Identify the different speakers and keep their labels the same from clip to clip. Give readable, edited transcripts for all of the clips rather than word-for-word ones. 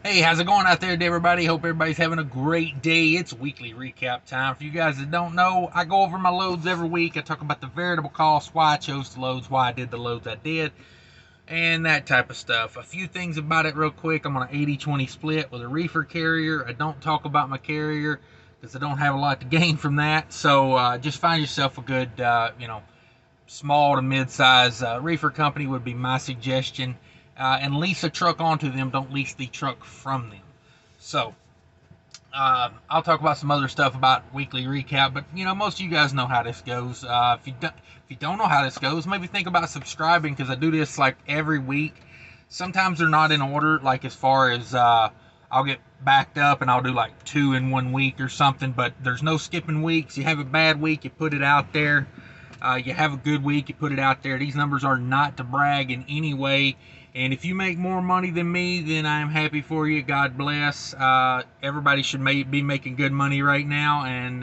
Speaker 1: Hey, how's it going out there, everybody? Hope everybody's having a great day. It's weekly recap time. For you guys that don't know, I go over my loads every week. I talk about the variable costs, why I chose the loads, why I did the loads I did, and that type of stuff. A few things about it real quick. I'm on an 80-20 split with a reefer carrier. I don't talk about my carrier because I don't have a lot to gain from that. So just find yourself a good, small to mid-size reefer company would be my suggestion. And lease a truck onto them. Don't lease the truck from them. So I'll talk about some other stuff about weekly recap, but most of you guys know how this goes. If you don't know how this goes, maybe think about subscribing because I do this like every week. Sometimes they're not in order, like as far as I'll get backed up and I'll do like 2 in 1 week or something, but there's no skipping weeks. You have a bad week, you put it out there. You have a good week, you put it out there. These numbers are not to brag in any way. And if you make more money than me, then I'm happy for you. God bless. Everybody should be making good money right now. And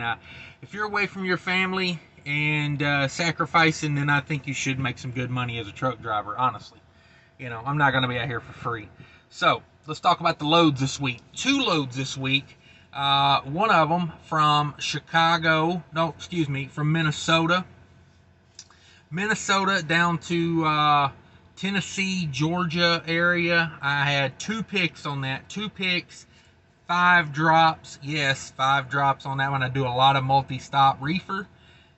Speaker 1: if you're away from your family and sacrificing, then I think you should make some good money as a truck driver, honestly. I'm not going to be out here for free. So let's talk about the loads this week. 2 loads this week. One of them from from Minnesota down to Tennessee, Georgia area. I had 2 picks on that. 2 picks, 5 drops. Yes, 5 drops on that one. I do a lot of multi-stop reefer.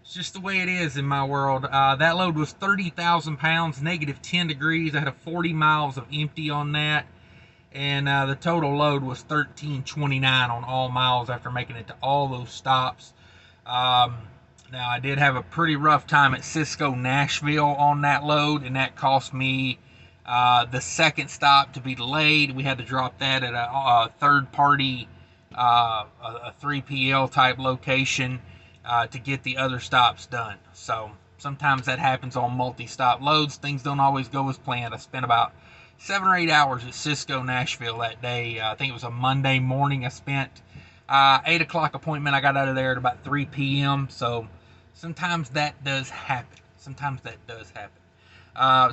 Speaker 1: It's just the way it is in my world. That load was 30,000 pounds, negative 10 degrees. I had a 40 miles of empty on that. And the total load was 1329 on all miles after making it to all those stops. Now, I did have a pretty rough time at Cisco, Nashville on that load, and that cost me the second stop to be delayed. We had to drop that at a third-party, a 3PL type location to get the other stops done. So sometimes that happens on multi-stop loads. Things don't always go as planned. I spent about 7 or 8 hours at Cisco, Nashville that day. I think it was a Monday morning. I spent 8 o'clock appointment. I got out of there at about 3 p.m. So sometimes that does happen.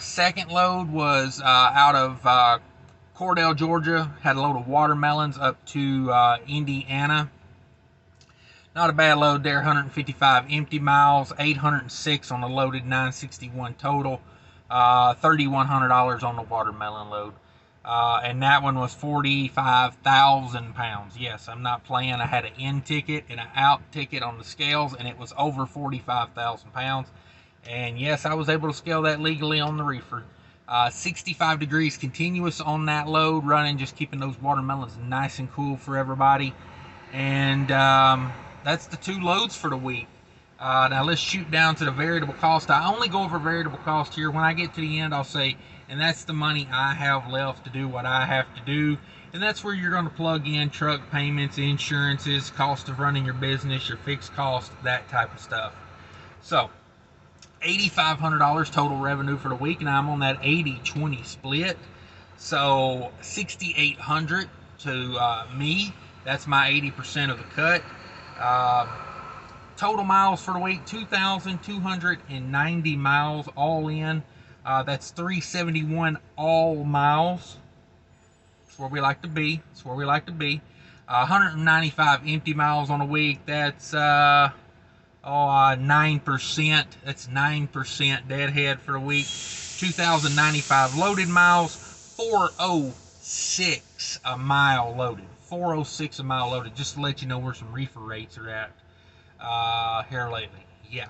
Speaker 1: Second load was out of Cordell, Georgia. Had a load of watermelons up to Indiana. Not a bad load there. 155 empty miles, 806 on the loaded, 961 total. $3,100 on the watermelon load. And that one was 45,000 pounds. Yes, I'm not playing. I had an in ticket and an out ticket on the scales, and it was over 45,000 pounds. And yes, I was able to scale that legally on the reefer. 65 degrees continuous on that load, running, just keeping those watermelons nice and cool for everybody. And that's the 2 loads for the week. Now let's shoot down to the variable cost. I only go over variable cost here. When I get to the end, I'll say, and that's the money I have left to do what I have to do. And that's where you're going to plug in truck payments, insurances, cost of running your business, your fixed cost, that type of stuff. So $8,500 total revenue for the week, and I'm on that 80-20 split. So $6,800 to me. That's my 80% of the cut. Total miles for the week, 2,290 miles all in. That's 371 all miles. That's where we like to be. 195 empty miles on a week. That's 9%. That's 9% deadhead for the week. 2,095 loaded miles. 406 a mile loaded. 406 a mile loaded. Just to let you know where some reefer rates are at here lately. Yeah.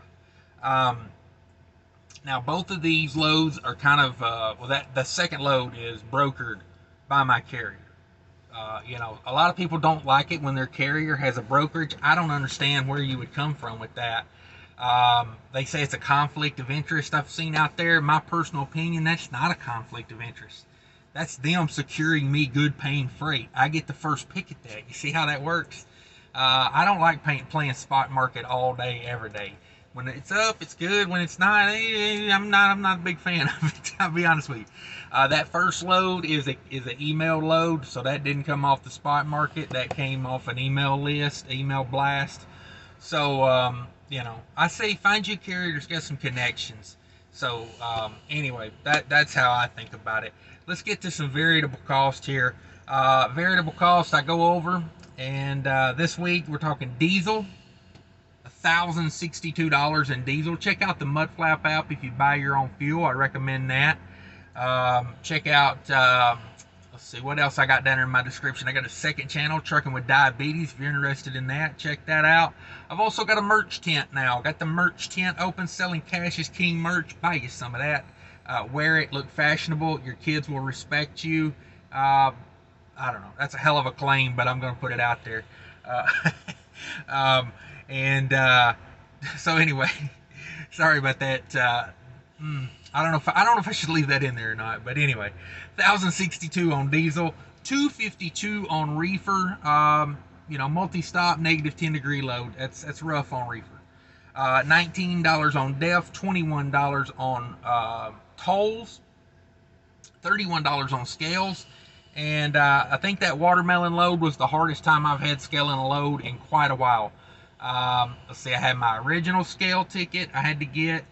Speaker 1: Now both of these loads are kind of the second load is brokered by my carrier. A lot of people don't like it when their carrier has a brokerage. I don't understand where you would come from with that. They say it's a conflict of interest I've seen out there. My personal opinion, that's not a conflict of interest. That's them securing me good paying freight. I get the first pick at that. You see how that works? I don't like playing spot market all day, every day. When it's up, it's good. When it's not, I'm not a big fan of it. I'll be honest with you. That first load is an email load, so that didn't come off the spot market. That came off an email list, email blast. So I say find you a carrier that's got some connections. So anyway, that's how I think about it. Let's get to some variable cost here. Variable cost I go over, and this week we're talking diesel. $1,062 in diesel. Check out the Mudflap app if you buy your own fuel. I recommend that. Check out, let's see what else I got down there in my description. I got a second channel, Trucking with Diabetes. If you're interested in that, check that out. I've also got a merch tent now. Got the merch tent open, selling Cash is King merch. Buy you some of that. Wear it, look fashionable. Your kids will respect you. I don't know. That's a hell of a claim, but I'm going to put it out there. And so anyway, sorry about that. I don't know if I should leave that in there or not. But anyway, 1,062 on diesel, 252 on reefer. Multi-stop, negative 10-degree load. That's rough on reefer. $19 on def, $21 on tolls, $31 on scales. And I think that watermelon load was the hardest time I've had scaling a load in quite a while. Let's see, I had my original scale ticket I had to get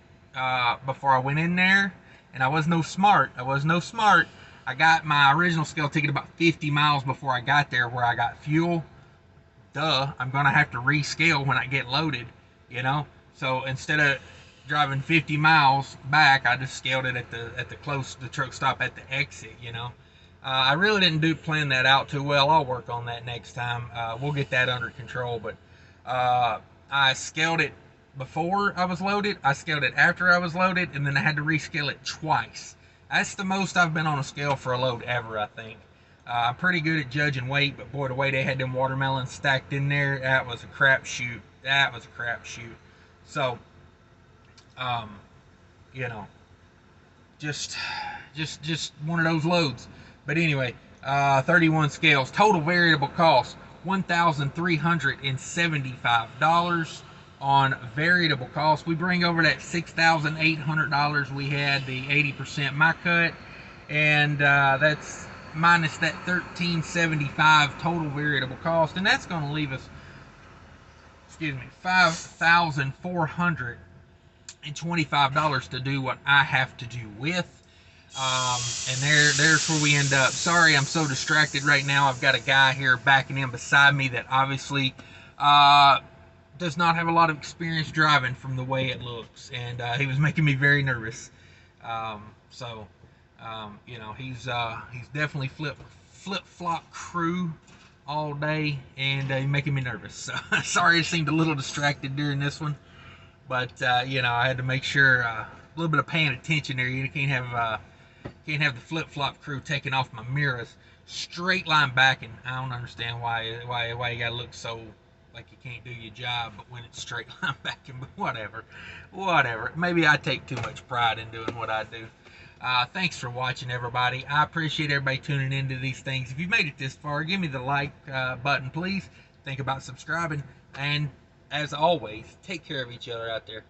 Speaker 1: before I went in there, and I was no smart. I got my original scale ticket about 50 miles before I got there where I got fuel. Duh, I'm gonna have to rescale when I get loaded, So instead of driving 50 miles back, I just scaled it at the truck stop at the exit, I really didn't plan that out too well. I'll work on that next time. We'll get that under control, but I scaled it before I was loaded, I scaled it after I was loaded, and then I had to rescale it twice. That's the most I've been on a scale for a load ever, I think. I'm pretty good at judging weight, but boy, the way they had them watermelons stacked in there, that was a crapshoot. So, just one of those loads. But anyway, 31 scales. Total variable cost, $1,375 on variable cost. We bring over that $6,800 we had, the 80% my cut, and that's minus that $1,375 total variable cost, and that's going to leave us, $5,425 to do what I have to do with. And there's where we end up. Sorry, I'm so distracted right now. I've got a guy here backing in beside me that obviously does not have a lot of experience driving from the way it looks, and he was making me very nervous. He's definitely flip-flop crew all day, and making me nervous. So sorry, I seemed a little distracted during this one, but I had to make sure a little bit of paying attention there. You can't have the flip-flop crew taking off my mirrors. Straight line backing. I don't understand why you gotta look so like you can't do your job, but when it's straight line backing. But whatever. Maybe I take too much pride in doing what I do. Thanks for watching, everybody. I appreciate everybody tuning into these things. If you made it this far, give me the like button, please. Think about subscribing, and as always, take care of each other out there.